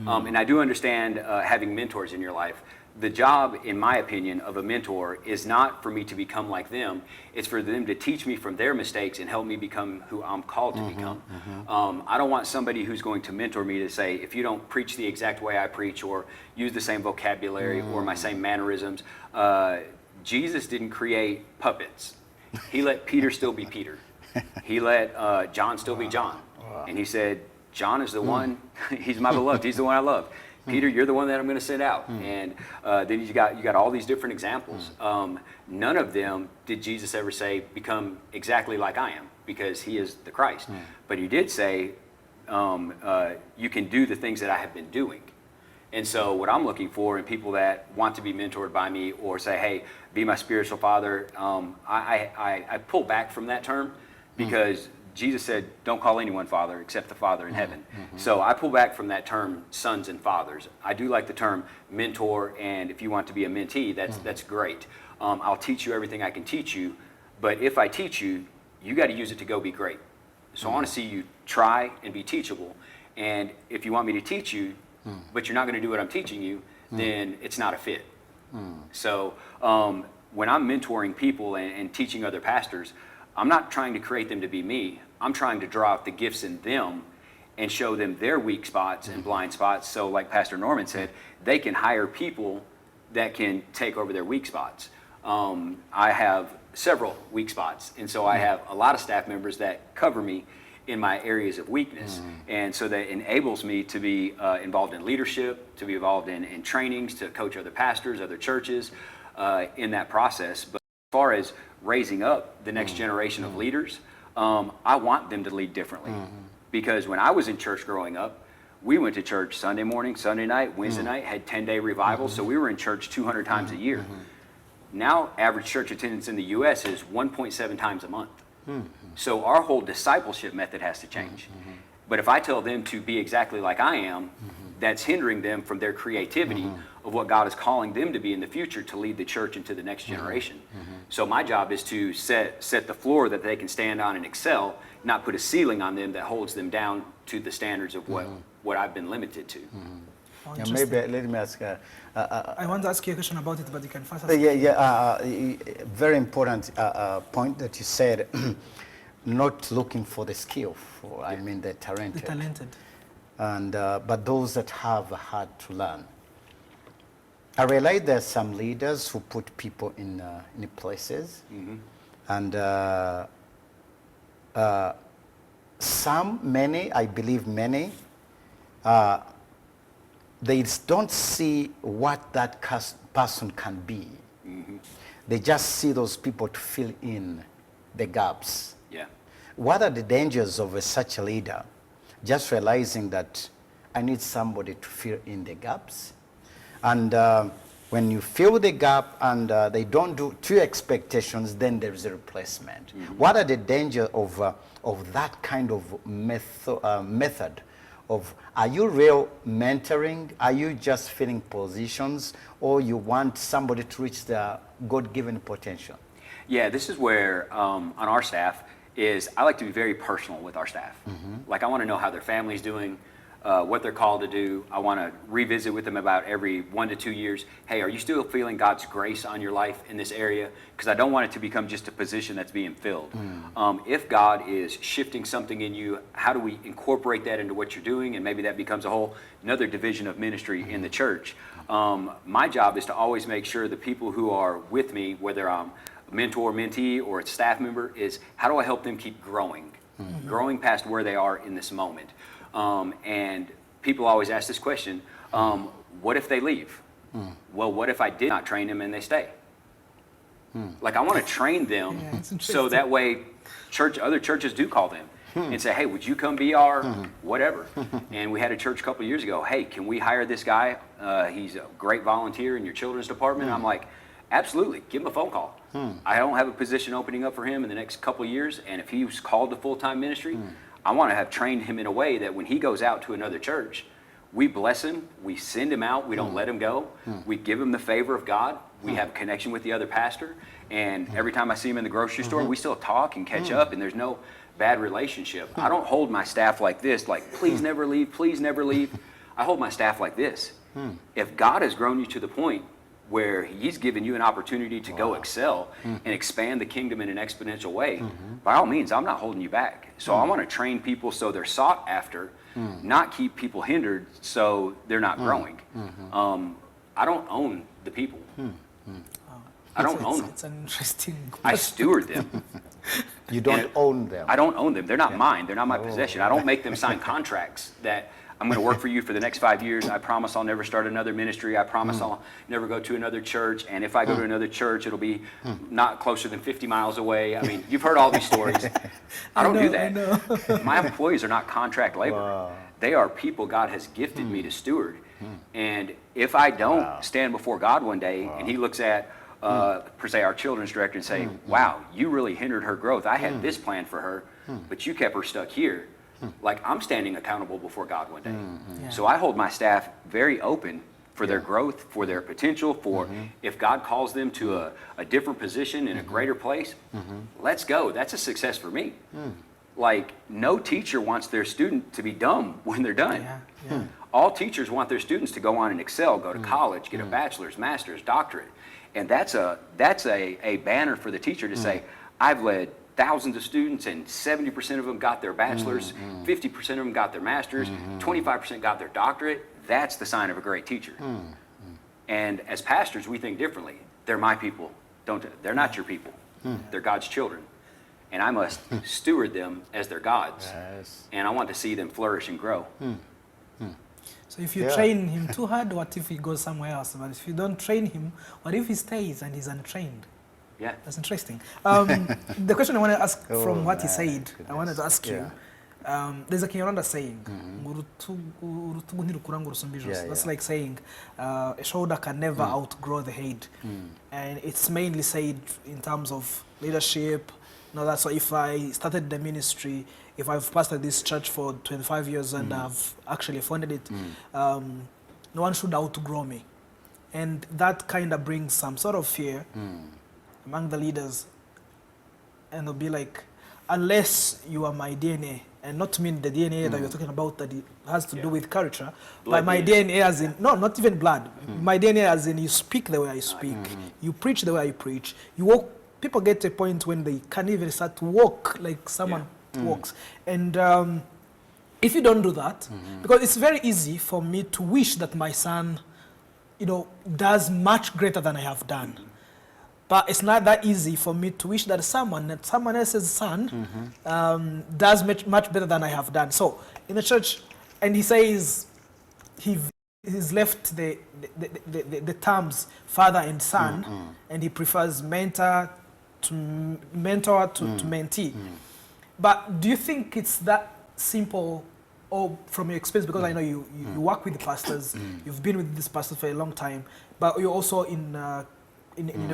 And I do understand having mentors in your life. The job, in my opinion, of a mentor is not for me to become like them. It's for them to teach me from their mistakes and help me become who I'm called to become. I don't want somebody who's going to mentor me to say, if you don't preach the exact way I preach, or use the same vocabulary or my same mannerisms. Jesus didn't create puppets. He let Peter still be Peter. He let John still be John. And he said, John is the one, he's my beloved, he's the one I love. Peter, you're the one that I'm going to send out. And then you got all these different examples. None of them did Jesus ever say, become exactly like I am, because he is the Christ. But he did say, you can do the things that I have been doing. And so what I'm looking for in people that want to be mentored by me, or say, hey, be my spiritual father, I pull back from that term, because Jesus said, don't call anyone father except the Father in heaven. So I pull back from that term, sons and fathers. I do like the term mentor, and if you want to be a mentee, that's great. I'll teach you everything I can teach you, But if I teach you, you got to use it to go be great. So I want to see you try and be teachable. And if you want me to teach you, but you're not going to do what I'm teaching you, then it's not a fit. So when I'm mentoring people and teaching other pastors, I'm not trying to create them to be me. I'm trying to draw out the gifts in them and show them their weak spots and blind spots. So like Pastor Norman said, they can hire people that can take over their weak spots. I have several weak spots. And so I have a lot of staff members that cover me in my areas of weakness. And so that enables me to be involved in leadership, to be involved in trainings, to coach other pastors, other churches in that process. But as far as raising up the next generation of leaders, I want them to lead differently. Because when I was in church growing up, we went to church Sunday morning, Sunday night, Wednesday night, had 10-day revivals, so we were in church 200 times a year. Now, average church attendance in the U.S. is 1.7 times a month. So our whole discipleship method has to change. But if I tell them to be exactly like I am, that's hindering them from their creativity of what God is calling them to be in the future to lead the church into the next generation. So my job is to set the floor that they can stand on and excel, not put a ceiling on them that holds them down to the standards of what I've been limited to.
Oh,
Yeah, maybe let me ask.
I want to ask you a question about it, but you can first ask.
Very important point that you said. Not looking for the skillful, I mean the talented.
The talented.
And but those that have had to learn. I realize there are some leaders who put people in places, and many, I believe many, they don't see what that person can be. They just see those people to fill in the gaps.
Yeah.
What are the dangers of such a leader? Just realizing that I need somebody to fill in the gaps. And when you fill the gap and they don't do to your expectations, then there is a replacement. What are the dangers of that kind of method? Are you real mentoring? Are you just filling positions? Or you want somebody to reach their God-given potential?
Yeah, this is where on our staff is I like to be very personal with our staff. Like I want to know how their family's doing, what they're called to do. I want to revisit with them about every 1 to 2 years. Hey, are you still feeling God's grace on your life in this area? Because I don't want it to become just a position that's being filled. If God is shifting something in you, how do we incorporate that into what you're doing? And maybe that becomes another division of ministry in the church. My job is to always make sure the people who are with me, whether I'm a mentor, mentee, or a staff member, is how do I help them keep growing, growing past where they are in this moment. And people always ask this question, what if they leave? Well, what if I did not train them and they stay? Like I want to train them so that way other churches do call them and say, hey, would you come be our whatever? And we had a church a couple of years ago, hey, can we hire this guy? He's a great volunteer in your children's department. And I'm like, absolutely, give him a phone call. I don't have a position opening up for him in the next couple of years. And if he was called to full-time ministry, I want to have trained him in a way that when he goes out to another church, we bless him, we send him out, we don't let him go, we give him the favor of God, we have a connection with the other pastor, and every time I see him in the grocery store, we still talk and catch up, and there's no bad relationship. I don't hold my staff like this, like, please never leave, please never leave. I hold my staff like this. If God has grown you to the point where he's given you an opportunity to go excel and expand the kingdom in an exponential way, by all means, I'm not holding you back. So I want to train people so they're sought after, not keep people hindered so they're not growing. I don't own the people. I don't own them.
It's an interesting question.
I steward them.
You don't own them.
I don't own them. They're not mine. They're not my possession. I don't make them sign contracts that I'm going to work for you for the next 5 years. I promise I'll never start another ministry. I promise I'll never go to another church. And if I go to another church, it'll be not closer than 50 miles away. I mean, you've heard all these stories. I don't do that. My employees are not contract labor. They are people God has gifted me to steward. And if I don't stand before God one day and he looks at, per se, our children's director and say, wow, you really hindered her growth. I had this plan for her, but you kept her stuck here. Like I'm standing accountable before God one day. So I hold my staff very open for their growth, for their potential, for if God calls them to a different position in a greater place, let's go. That's a success for me. Like, no teacher wants their student to be dumb when they're done.
Yeah, yeah.
All teachers want their students to go on and excel, go to college, get a bachelor's, master's, doctorate. And that's a banner for the teacher to say, I've led thousands of students and 70% of them got their bachelor's, 50% of them got their master's, 25% got their doctorate. That's the sign of a great teacher. And as pastors, we think differently. They're my people. They're not your people. They're God's children. And I must steward them as their gods.
Yes.
And I want to see them flourish and grow.
So if you train him too hard, what if he goes somewhere else? But if you don't train him, what if he stays and he's untrained?
Yeah.
That's interesting. The question I want to ask from what he said,
goodness.
I wanted to ask you, there's a Kinyarwanda saying, that's like saying a shoulder can never outgrow the head. And it's mainly said in terms of leadership. That's so if I started the ministry, if I've pastored this church for 25 years and I've actually funded it, no one should outgrow me. And that kind of brings some sort of fear among the leaders. And they'll be like, unless you are my DNA, and not to mean the DNA that you're talking about that it has to do with culture, but my DNA as in, no, not even blood. My DNA as in you speak the way I speak, you preach the way I preach, you walk. People get to a point when they can't even start to walk like someone walks. And if you don't do that, because it's very easy for me to wish that my son, does much greater than I have done. But it's not that easy for me to wish that someone else's son does much better than I have done. So in the church, and he says he's left the terms father and son, and he prefers mentor to mentee. But do you think it's that simple, or from your experience, because I know you work with the pastors, you've been with this pastor for a long time, but you're also in a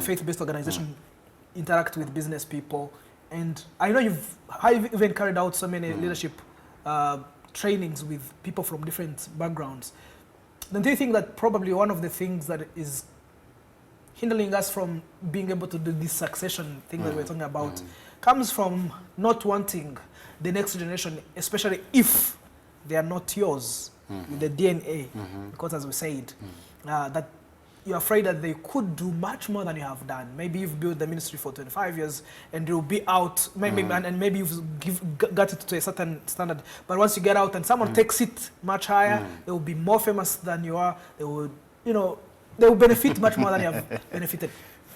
faith-based organization, interact with business people, and I know you've even carried out so many leadership trainings with people from different backgrounds. Then do you think that probably one of the things that is hindering us from being able to do this succession thing that we're talking about comes from not wanting the next generation, especially if they are not yours, with the DNA, because as we said, that you're afraid that they could do much more than you have done. Maybe you've built the ministry for 25 years and you'll be out, and maybe you've got it to a certain standard, but once you get out and someone takes it much higher, they will be more famous than you are. They will, they will benefit much more than you have benefited.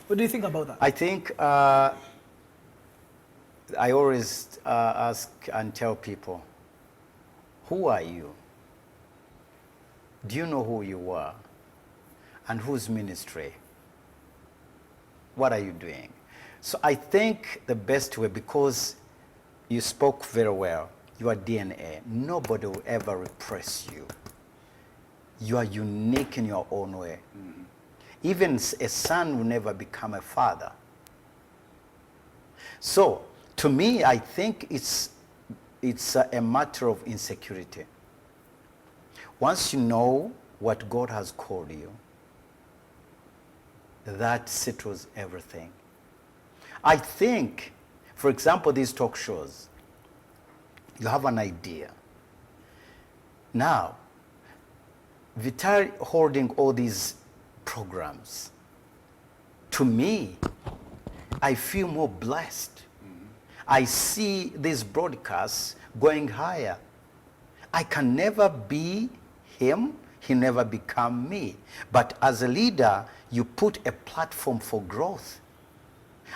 What do you think about that?
I think I always ask and tell people, who are you? Do you know who you are? And whose ministry? What are you doing? So I think the best way, because you spoke very well, your DNA, nobody will ever repress you. You are unique in your own way. Even a son will never become a father. So to me, I think it's a matter of insecurity. Once you know what God has called you, that settles everything. I think, for example, these talk shows, you have an idea. Now, Vital holding all these programs, to me, I feel more blessed. I see these broadcasts going higher. I can never be him, he never become me. But as a leader, you put a platform for growth.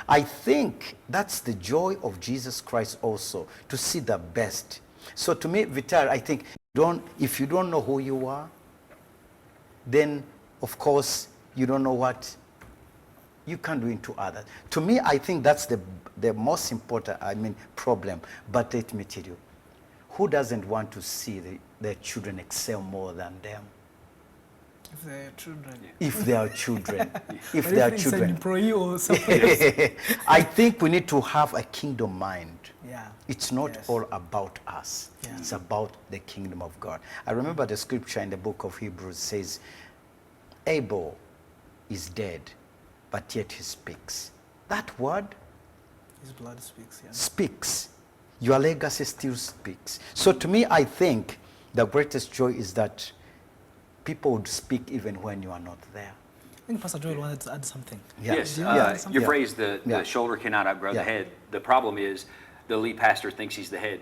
I think that's the joy of Jesus Christ also, to see the best. So to me, Vital, I think, if you don't know who you are, then of course you don't know what you can do into others. To me, I think that's the most important, problem. But let me tell you, who doesn't want to see their children excel more than them?
If they're children.
If they are children. If
But
they are
it's
children.
an employee or something else.
I think we need to have a kingdom mind.
Yeah.
It's not all about us.
Yeah.
It's about the kingdom of God. I remember the scripture in the book of Hebrews says, Abel is dead, but yet he speaks. That word
His blood speaks. Yeah.
speaks. Your legacy still speaks. So to me, I think the greatest joy is that people would speak even when you are not there.
I think Pastor Joel wanted to add something.
Yeah.
Yes,
Do you want to add something?
your phrase, the
Yeah.
shoulder cannot outgrow
Yeah.
the head. The problem is the lead pastor thinks he's the head.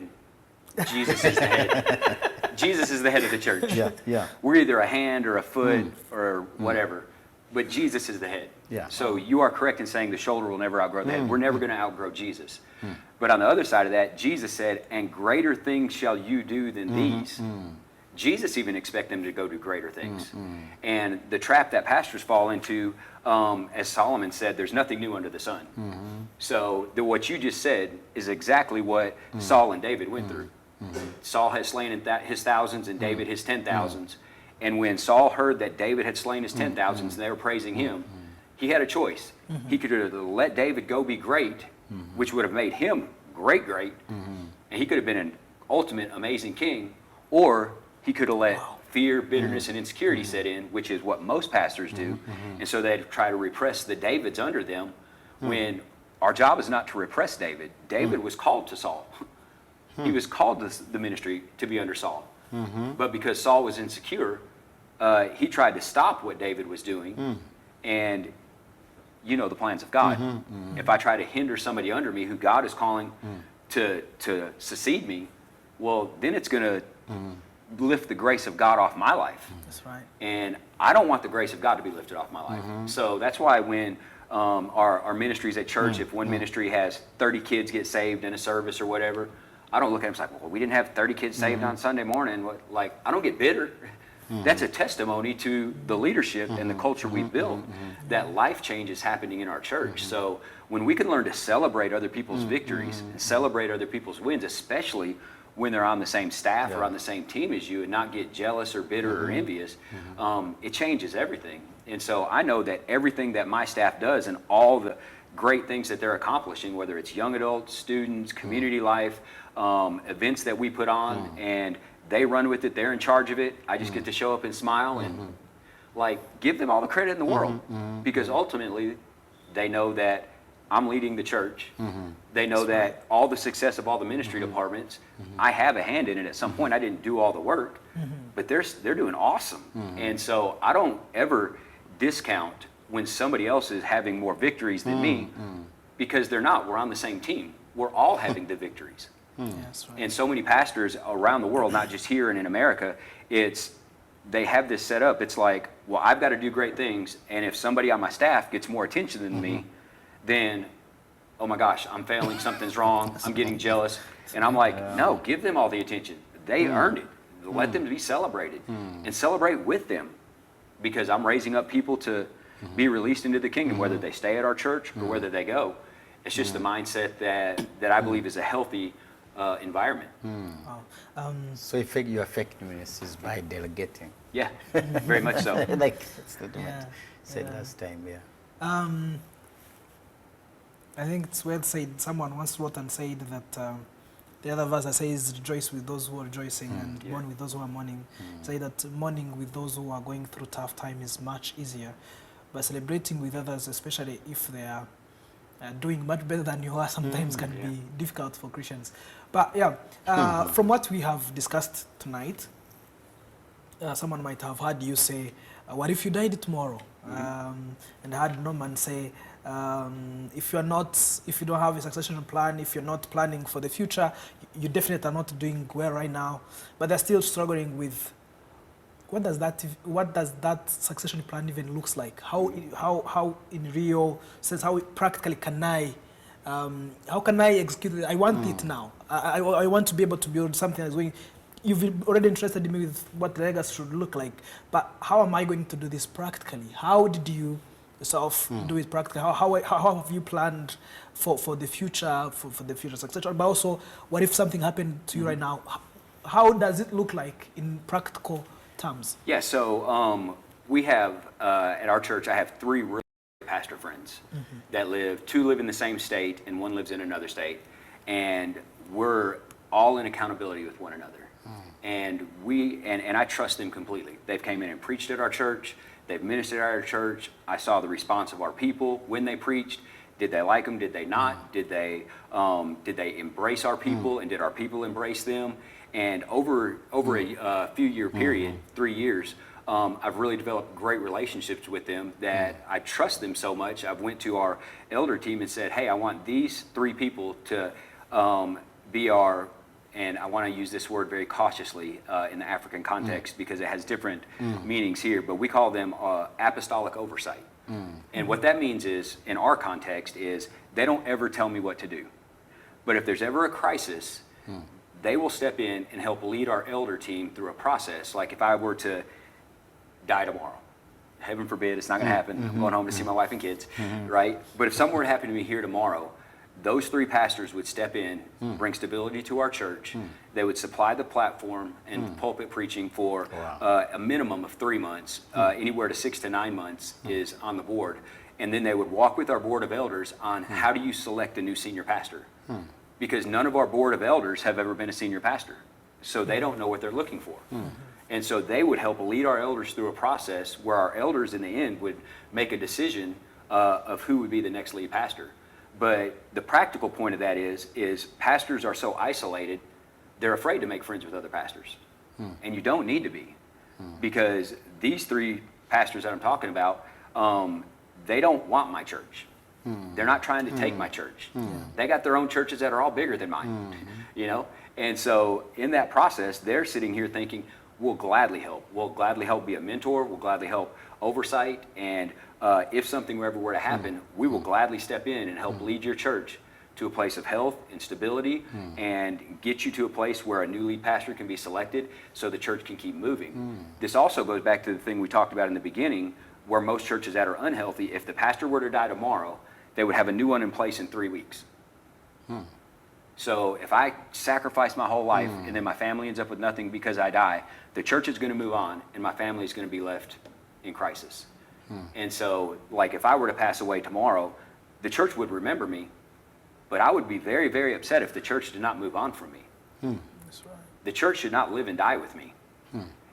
Jesus is the head. Jesus is the head of the church.
Yeah, yeah.
We're either a hand or a foot or whatever, but Jesus is the head.
Yeah.
So you are correct in saying the shoulder will never outgrow the head. We're never going to outgrow Jesus. But on the other side of that, Jesus said, and greater things shall you do than these. Jesus even expect them to go do greater things. And the trap that pastors fall into, as Solomon said, there's nothing new under the sun. So what you just said is exactly what Saul and David went through. Saul had slain his thousands and David his 10,000s. And when Saul heard that David had slain his 10,000s and they were praising him, he had a choice. He could have let David go be great, which would have made him great, and he could have been an ultimate amazing king, or he could have let fear, bitterness, and insecurity set in, which is what most pastors do. And so they try to repress the Davids under them, when our job is not to repress David. David was called to Saul. He was called to the ministry to be under Saul. But because Saul was insecure, he tried to stop what David was doing. And you know the plans of God. If I try to hinder somebody under me who God is calling to succeed me, well, then it's going to lift the grace of God off my life.
That's right.
And I don't want the grace of God to be lifted off my life. So that's why when our ministries at church, if one ministry has 30 kids get saved in a service or whatever, I don't look at them and say, well, we didn't have 30 kids saved on Sunday morning. Like, I don't get bitter. That's a testimony to the leadership and the culture we've built, that life change is happening in our church. So when we can learn to celebrate other people's victories and celebrate other people's wins, especially when they're on the same staff or on the same team as you, and not get jealous or bitter or envious, it changes everything. And so I know that everything that my staff does and all the great things that they're accomplishing, whether it's young adults, students, community life, events that we put on, and they run with it, they're in charge of it. I just get to show up and smile and like give them all the credit in the world, because ultimately they know that I'm leading the church. They know that all the success of all the ministry departments, I have a hand in it at some point. I didn't do all the work, but they're doing awesome. And so I don't ever discount when somebody else is having more victories than me, because they're not. We're on the same team. We're all having the victories.
Yes, right.
And so many pastors around the world, not just here and in America, they have this set up. It's like, well, I've got to do great things, and if somebody on my staff gets more attention than me, then, oh my gosh, I'm failing, something's wrong, I'm getting jealous. And I'm like, no, give them all the attention. They earned it. Let them be celebrated, and celebrate with them, because I'm raising up people to be released into the kingdom, whether they stay at our church or whether they go. It's just the mindset that I believe is a healthy environment.
So your effectiveness is by delegating.
Yeah, very much so.
Like that's what
Yeah,
said
yeah.
last time. Yeah.
I think it's well said. Someone once wrote and said that the other verse that says, rejoice with those who are rejoicing and mourn with those who are mourning. Say that mourning with those who are going through tough time is much easier, but celebrating with others, especially if they are doing much better than you are, sometimes can be difficult for Christians. But yeah, from what we have discussed tonight, someone might have heard you say, what if you died tomorrow? And I heard Norman say, if you don't have a succession plan, if you're not planning for the future, you definitely are not doing well right now. But they're still struggling with what does that succession plan even looks like? How in real sense, how practically can how can I execute it? I want it now. I want to be able to build something that's going. You've already interested me with what the legacy should look like, but how am I going to do this practically? How did you yourself do it practically? How have you planned for the future, for the future succession? But also, what if something happened to you right now? How does it look like in practical terms?
Yeah, so we have, at our church, I have 3 really pastor friends that two live in the same state and one lives in another state. And we're all in accountability with one another. And I trust them completely. They've came in and preached at our church. They've ministered at our church. I saw the response of our people when they preached. Did they like them? Did they not? Did they embrace our people? And did our people embrace them? And over a few year period, 3 years, I've really developed great relationships with them that I trust them so much. I've went to our elder team and said, hey, I want these 3 people to be our, and I want to use this word very cautiously in the African context because it has different meanings here, but we call them apostolic oversight. And what that means is, in our context, is they don't ever tell me what to do. But if there's ever a crisis, they will step in and help lead our elder team through a process. Like if I were to die tomorrow, heaven forbid, it's not going to happen. I'm going home to see my wife and kids, right? But if something were to happen to me here tomorrow, those 3 pastors would step in, bring stability to our church. They would supply the platform and pulpit preaching for a minimum of 3 months. Anywhere to 6 to 9 months is on the board. And then they would walk with our board of elders on how do you select a new senior pastor. Because none of our board of elders have ever been a senior pastor. So they don't know what they're looking for. And so they would help lead our elders through a process where our elders in the end would make a decision of who would be the next lead pastor. But the practical point of that is pastors are so isolated, they're afraid to make friends with other pastors. And you don't need to be. Because these 3 pastors that I'm talking about, they don't want my church. They're not trying to take my church. They got their own churches that are all bigger than mine, you know? And so in that process, they're sitting here thinking, we'll gladly help. We'll gladly help be a mentor. We'll gladly help oversight. And if something ever were to happen, we will gladly step in and help lead your church to a place of health and stability and get you to a place where a new lead pastor can be selected so the church can keep moving. This also goes back to the thing we talked about in the beginning, where most churches that are unhealthy, if the pastor were to die tomorrow, they would have a new one in place in 3 weeks. So if I sacrifice my whole life and then my family ends up with nothing because I die, the church is going to move on and my family is going to be left in crisis. And so, like, if I were to pass away tomorrow, the church would remember me, but I would be very, very upset if the church did not move on from me.
That's right.
The church should not live and die with me.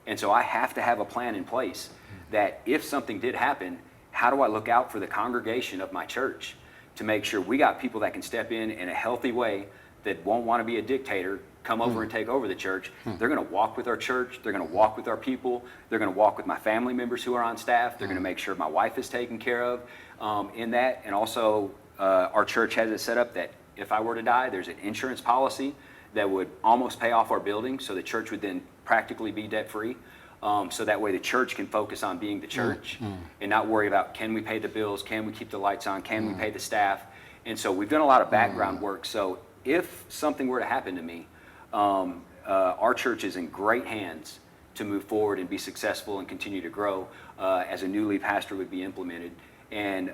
And so I have to have a plan in place that if something did happen, how do I look out for the congregation of my church to make sure we got people that can step in a healthy way, that won't want to be a dictator, come over and take over the church. They're going to walk with our church. They're going to walk with our people. They're going to walk with my family members who are on staff. They're going to make sure my wife is taken care of in that. And also, our church has it set up that if I were to die, there's an insurance policy that would almost pay off our building, so the church would then practically be debt-free. So that way the church can focus on being the church and not worry about, can we pay the bills? Can we keep the lights on? Can we pay the staff? And so we've done a lot of background work. So if something were to happen to me, our church is in great hands to move forward and be successful and continue to grow as a new lead pastor would be implemented. And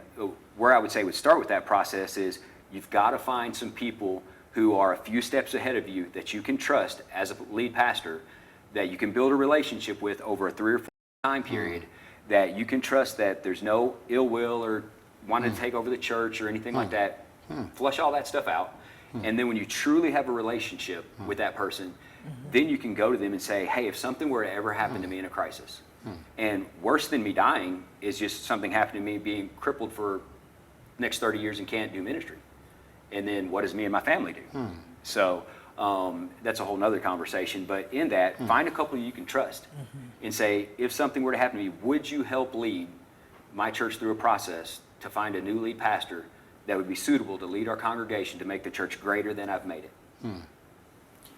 where I would say would start with that process is you've got to find some people who are a few steps ahead of you that you can trust as a lead pastor, that you can build a relationship with over a 3 or 4 time period, that you can trust that there's no ill will or wanting to take over the church or anything like that. Flush all that stuff out. And then when you truly have a relationship with that person, then you can go to them and say, hey, if something were to ever happen to me in a crisis, and worse than me dying is just something happening to me being crippled for next 30 years and can't do ministry. And then what does me and my family do? So that's a whole nother conversation. But in that, find a couple you can trust and say, if something were to happen to me, would you help lead my church through a process to find a new lead pastor that would be suitable to lead our congregation to make the church greater than I've made it?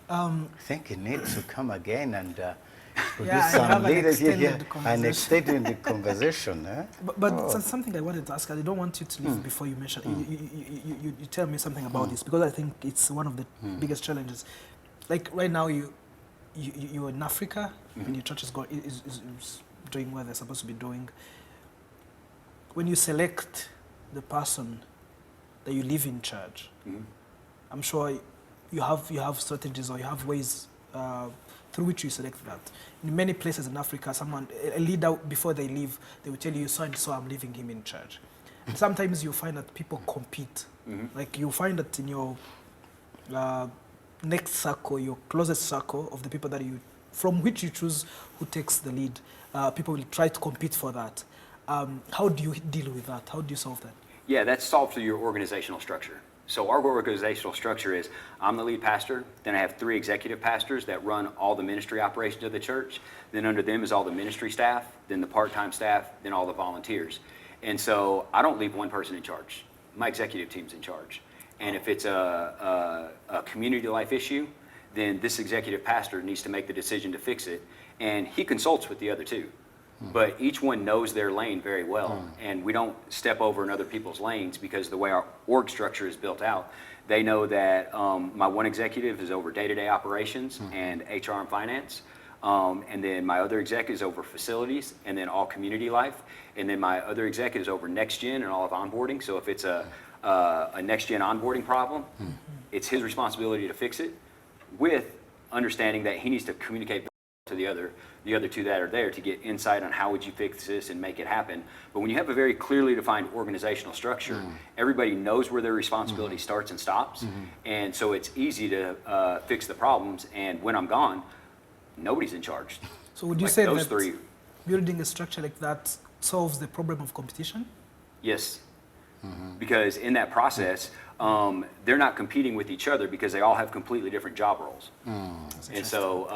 I think he needs to come again and produce
Yeah,
some
have an
leaders here,
extended
and extend the conversation.
But something I wanted to ask, I don't want you to leave before you mention, you tell me something about this, because I think it's one of the biggest challenges. Like right now, you're in Africa, and your church is doing what they're supposed to be doing. When you select the person that you leave in charge, I'm sure you have strategies or you have ways through which you select that. In many places in Africa, a leader, before they leave, they will tell you, so and so, I'm leaving him in charge. And sometimes you find that people compete. Like you find that in your next circle, your closest circle of the people from which you choose who takes the lead, people will try to compete for that. How do you deal with that? How do you solve that?
Yeah, that's solved through your organizational structure. So our organizational structure is I'm the lead pastor, then I have 3 executive pastors that run all the ministry operations of the church. Then under them is all the ministry staff, then the part-time staff, then all the volunteers. And so I don't leave one person in charge. My executive team's in charge. And if it's a community life issue, then this executive pastor needs to make the decision to fix it. And he consults with the other 2. But each one knows their lane very well, and we don't step over in other people's lanes because the way our org structure is built out, they know that my one executive is over day-to-day operations and HR and finance, and then my other executive is over facilities and then all community life, and then my other executive is over next gen and all of onboarding. So if it's a next gen onboarding problem, it's his responsibility to fix it, with understanding that he needs to communicate to the other 2 that are there to get insight on how would you fix this and make it happen. But when you have a very clearly defined organizational structure, everybody knows where their responsibility starts and stops. And so it's easy to fix the problems. And when I'm gone, nobody's in charge.
So would you
Like
say
those
that
3?
building a structure like that solves the problem of competition?
Yes. Because in that process, they're not competing with each other because they all have completely different job roles. And so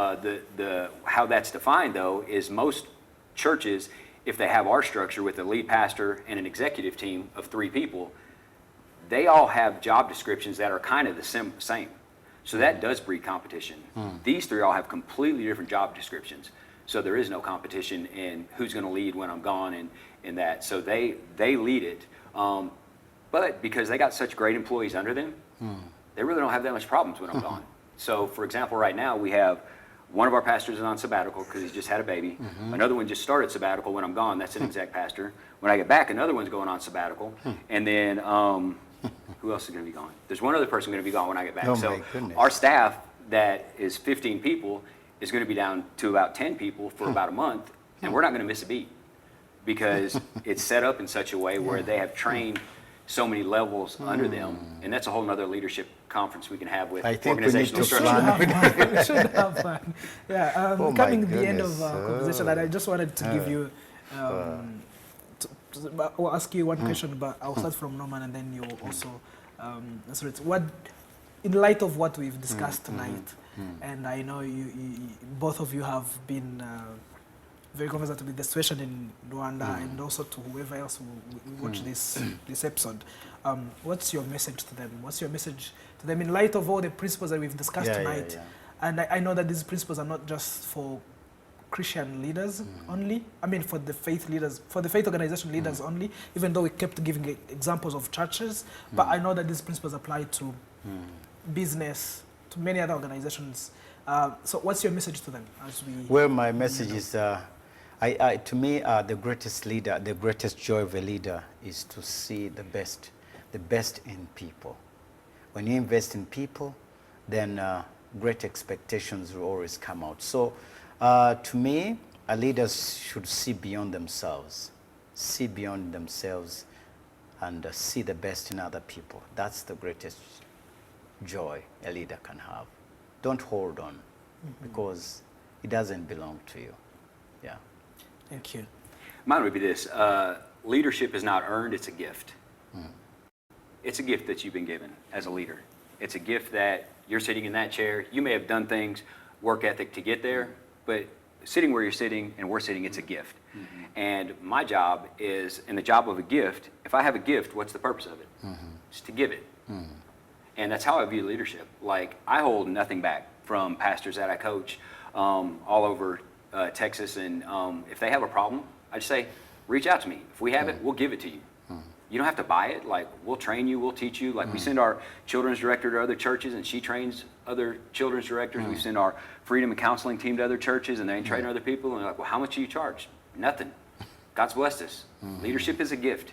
how that's defined, though, is most churches, if they have our structure with a lead pastor and an executive team of 3 people, they all have job descriptions that are kind of the same. So that does breed competition. These 3 all have completely different job descriptions. So there is no competition in who's going to lead when I'm gone and that. So they lead it. But because they got such great employees under them, they really don't have that much problems when I'm gone. So for example, right now we have one of our pastors is on sabbatical because he's just had a baby. Another one just started sabbatical when I'm gone. That's an exec pastor. When I get back, another one's going on sabbatical. And then who else is going to be gone? There's one other person going to be gone when I get back.
Oh,
so
my goodness.
our staff that is 15 people is going to be down to about 10 people for about a month. And we're not going to miss a beat because it's set up in such a way where they have trained so many levels under them, and that's a whole nother leadership conference we can have with
I think we need
organizational
to
structure.
We should have fun. Yeah,
Oh my
coming to the end of
goodness.
our conversation, and I just wanted to give you, I'll ask you one question, but I'll start from Norman, and then you'll also answer it. What, in light of what we've discussed tonight, and I know you both of you have been very conversant with the situation in Rwanda, and also to whoever else will watch this episode. What's your message to them? What's your message to them in light of all the principles that we've discussed tonight? And I know that these principles are not just for Christian leaders only. I mean, for the faith leaders, for the faith organization leaders only, even though we kept giving examples of churches. But I know that these principles apply to business, to many other organizations. So what's your message to them as we...
Well, my message is, to me, the greatest leader, the greatest joy of a leader is to see the best in people. When you invest in people, then great expectations will always come out. So to me, leaders should see beyond themselves, and see the best in other people. That's the greatest joy a leader can have. Don't hold on, because it doesn't belong to you. Yeah.
Thank you.
Mine would be this. Leadership is not earned, it's a gift. It's a gift that you've been given as a leader. It's a gift that you're sitting in that chair. You may have done things, work ethic to get there, but sitting where you're sitting and we're sitting, it's a gift. And my job is, in the job of a gift, if I have a gift, what's the purpose of it? It's to give it. And that's how I view leadership. Like, I hold nothing back from pastors that I coach all over Texas, and if they have a problem, I just say, reach out to me. If we have it, we'll give it to you. You don't have to buy it. Like, we'll train you, we'll teach you. Like, we send our children's director to other churches, and she trains other children's directors. We send our freedom and counseling team to other churches, and they train other people. And they're like, well, how much do you charge? Nothing. God's blessed us. Leadership is a gift.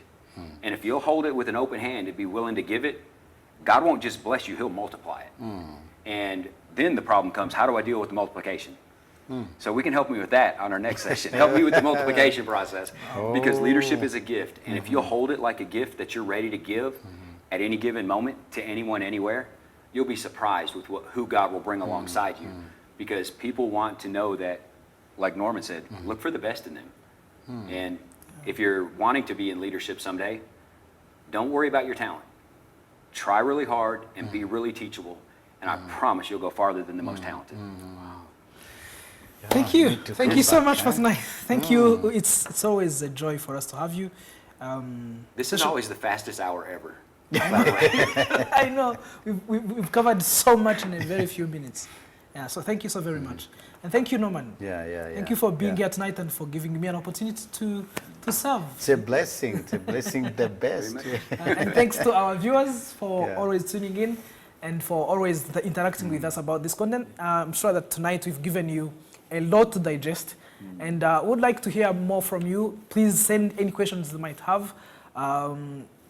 And if you'll hold it with an open hand and be willing to give it, God won't just bless you, he'll multiply it. And then the problem comes, how do I deal with the multiplication? So we can help me with that on our next session. Help me with the multiplication process, because leadership is a gift. And if you'll hold it like a gift that you're ready to give at any given moment to anyone, anywhere, you'll be surprised with who God will bring alongside you. Because people want to know that, like Norman said, look for the best in them. And If you're wanting to be in leadership someday, don't worry about your talent. Try really hard and be really teachable, and I promise you'll go farther than the most talented.
Thank you. Thank you so much for tonight. Thank you. It's always a joy for us to have you.
This is always the fastest hour ever, by the way.
I know. We've covered so much in a very few minutes. Yeah, so thank you so very much. And thank you, Norman. Thank you for being here tonight and for giving me an opportunity to serve.
It's a blessing, the best.
And thanks to our viewers for always tuning in and for always interacting with us about this content. I'm sure that tonight we've given you a lot to digest, and would like to hear more from you. Please send any questions you might have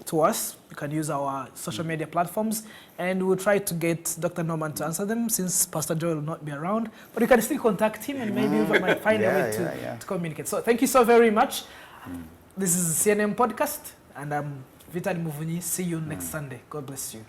to us. You can use our social media platforms, and we'll try to get Dr. Norman to answer them since Pastor Joel will not be around. But you can still contact him, and maybe we might find a way to communicate. So thank you so very much. This is CNM Podcast, and I'm Vitali MUVUNYI. See you next Sunday. God bless you.